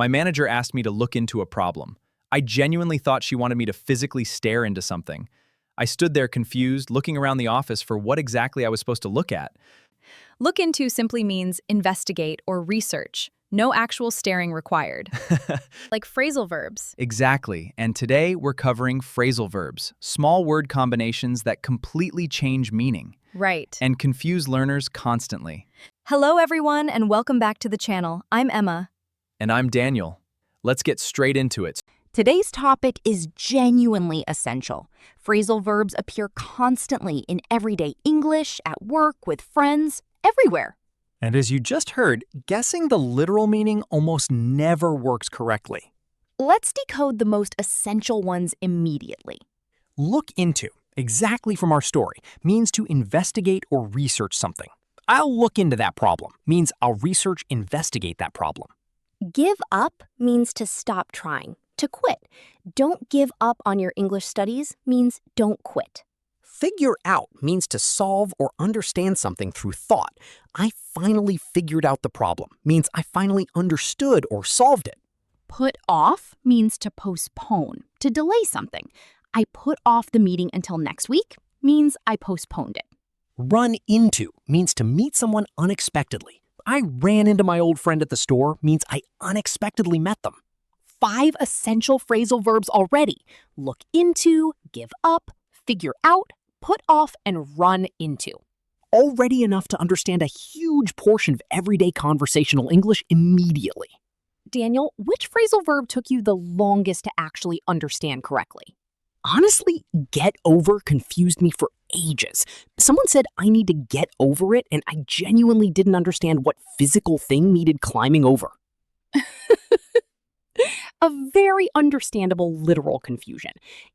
My manager asked me to look into a problem. I genuinely thought she wanted me to physically stare into something. I stood there confused, looking around the office for what exactly I was supposed to look at. Look into simply means investigate or research. No actual staring required. Like phrasal verbs. Exactly, and today we're covering phrasal verbs, small word combinations that completely change meaning Right. and confuse learners constantly. Hello, everyone, and welcome back to the channel. I'm Emma. And I'm Daniel. Let's get straight into it. Today's topic is genuinely essential. Phrasal verbs appear constantly in everyday English, at work, with friends, everywhere. And as you just heard, guessing the literal meaning almost never works correctly. Let's decode the most essential ones immediately. Look into, exactly from our story, means to investigate or research something. I'll look into that problem means I'll investigate that problem. Give up means to stop trying, to quit. Don't give up on your English studies means don't quit. Figure out means to solve or understand something through thought. I finally figured out the problem means I finally understood or solved it. Put off means to postpone, to delay something. I put off the meeting until next week means I postponed it. Run into means to meet someone unexpectedly. I ran into my old friend at the store means I unexpectedly met them. 5 essential phrasal verbs already. Look into, give up, figure out, put off, and run into. Already enough to understand a huge portion of everyday conversational English immediately. Daniel, which phrasal verb took you the longest to actually understand correctly? Honestly, get over confused me for ages. Someone said I need to get over it, and I genuinely didn't understand what physical thing needed climbing over. A very understandable literal confusion.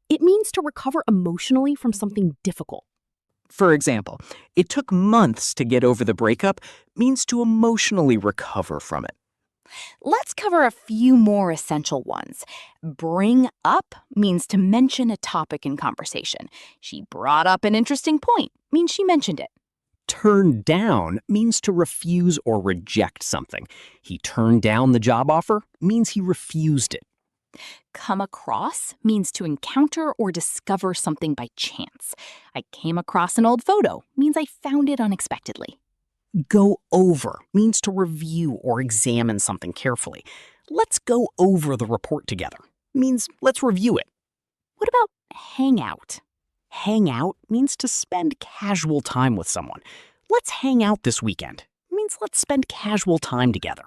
It means to recover emotionally from something difficult. For example, it took months to get over the breakup means to emotionally recover from it. Let's cover a few more essential ones. Bring up means to mention a topic in conversation. She brought up an interesting point means she mentioned it. Turn down means to refuse or reject something. He turned down the job offer means he refused it. Come across means to encounter or discover something by chance. I came across an old photo means I found it unexpectedly. Go over means to review or examine something carefully. Let's go over the report together means let's review it. What about hang out? Hang out means to spend casual time with someone. Let's hang out this weekend means let's spend casual time together.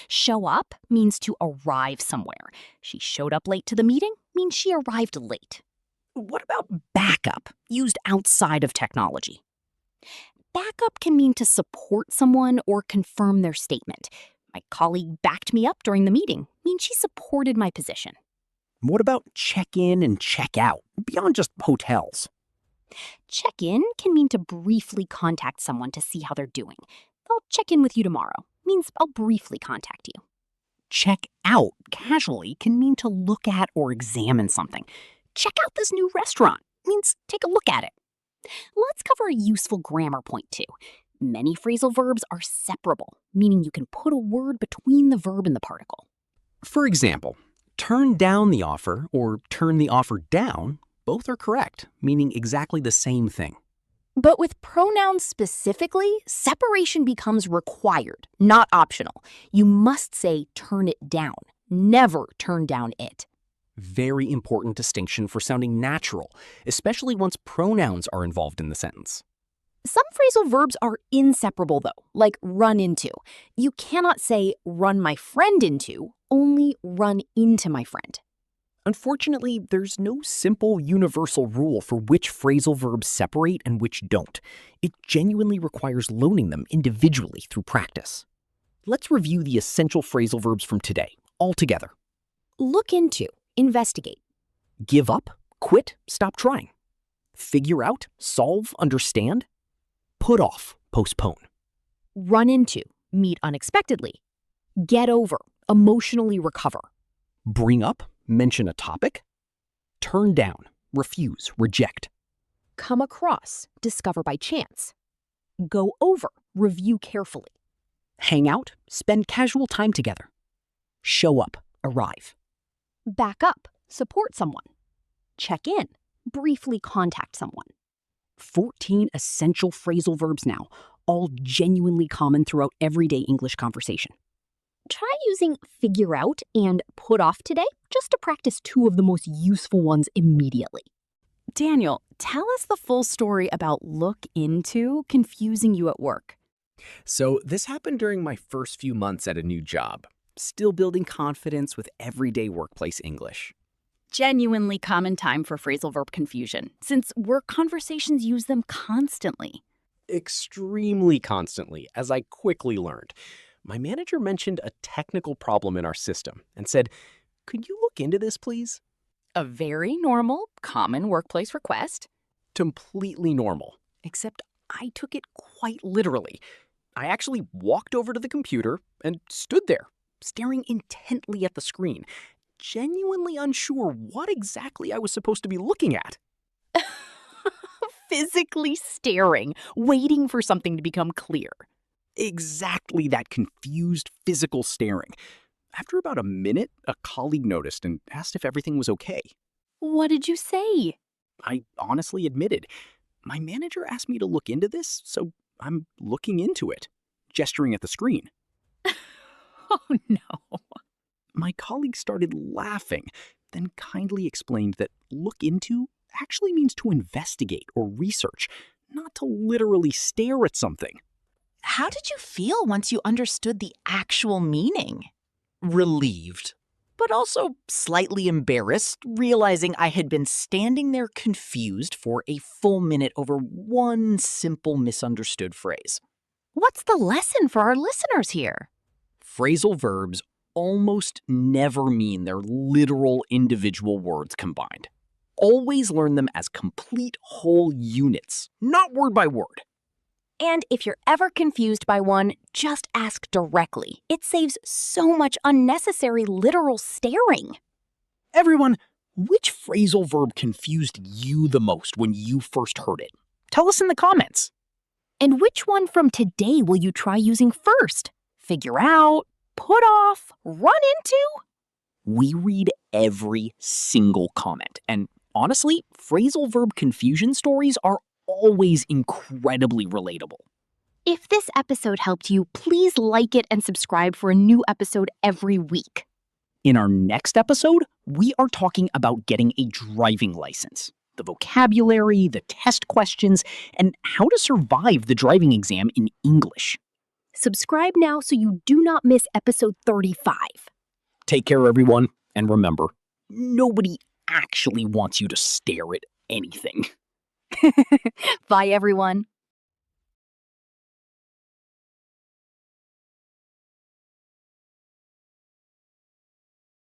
Show up means to arrive somewhere. She showed up late to the meeting means she arrived late. What about backup, used outside of technology? Backup can mean to support someone or confirm their statement. My colleague backed me up during the meeting means she supported my position. What about check in and check out, beyond just hotels? Check in can mean to briefly contact someone to see how they're doing. I'll check in with you tomorrow means I'll briefly contact you. Check out, casually, can mean to look at or examine something. Check out this new restaurant means take a look at it. Let's cover a useful grammar point too. Many phrasal verbs are separable, meaning you can put a word between the verb and the particle. For example, turn down the offer or turn the offer down, both are correct, meaning exactly the same thing. But with pronouns specifically, separation becomes required, not optional. You must say turn it down, never turn down it. Very important distinction for sounding natural, especially once pronouns are involved in the sentence. Some phrasal verbs are inseparable though, like run into. You cannot say run my friend into, only run into my friend. Unfortunately, there's no simple universal rule for which phrasal verbs separate and which don't. It genuinely requires learning them individually through practice. Let's review the essential phrasal verbs from today, all together. Look into, investigate. Give up, quit, stop trying. Figure out, solve, understand. Put off, postpone. Run into, meet unexpectedly. Get over, emotionally recover. Bring up, mention a topic. Turn down, refuse, reject. Come across, discover by chance. Go over, review carefully. Hang out, spend casual time together. show up, arrive. Back up, support someone. Check in, briefly contact someone. 14 essential phrasal verbs now, all genuinely common throughout everyday English conversation. Try using figure out and put off today just to practice 2 of the most useful ones immediately. Daniel, tell us the full story about look into confusing you at work. So this happened during my first few months at a new job, still building confidence with everyday workplace English. Genuinely common time for phrasal verb confusion, since work conversations use them constantly. Extremely constantly, as I quickly learned. My manager mentioned a technical problem in our system and said, "Could you look into this, please?" A very normal, common workplace request. Completely normal, except I took it quite literally. I actually walked over to the computer and stood there, staring intently at the screen, genuinely unsure what exactly I was supposed to be looking at. Physically staring, waiting for something to become clear. Exactly that confused physical staring. After about a minute, a colleague noticed and asked if everything was okay. What did you say? I honestly admitted, my manager asked me to look into this, so I'm looking into it, gesturing at the screen. Oh no. My colleague started laughing, then kindly explained that look into actually means to investigate or research, not to literally stare at something. How did you feel once you understood the actual meaning? Relieved, but also slightly embarrassed, realizing I had been standing there confused for a full minute over one simple misunderstood phrase. What's the lesson for our listeners here? Phrasal verbs almost never mean their literal individual words combined. Always learn them as complete whole units, not word by word. And if you're ever confused by one, just ask directly. It saves so much unnecessary literal staring. Everyone, which phrasal verb confused you the most when you first heard it? Tell us in the comments. And which one from today will you try using first? Figure out, put off, run into? We read every single comment, and honestly, phrasal verb confusion stories are always incredibly relatable. If this episode helped you, please like it and subscribe for a new episode every week. In our next episode, we are talking about getting a driving license, the vocabulary, the test questions, and how to survive the driving exam in English. Subscribe now so you do not miss episode 35. Take care, everyone, and remember, nobody actually wants you to stare at anything. Bye, everyone.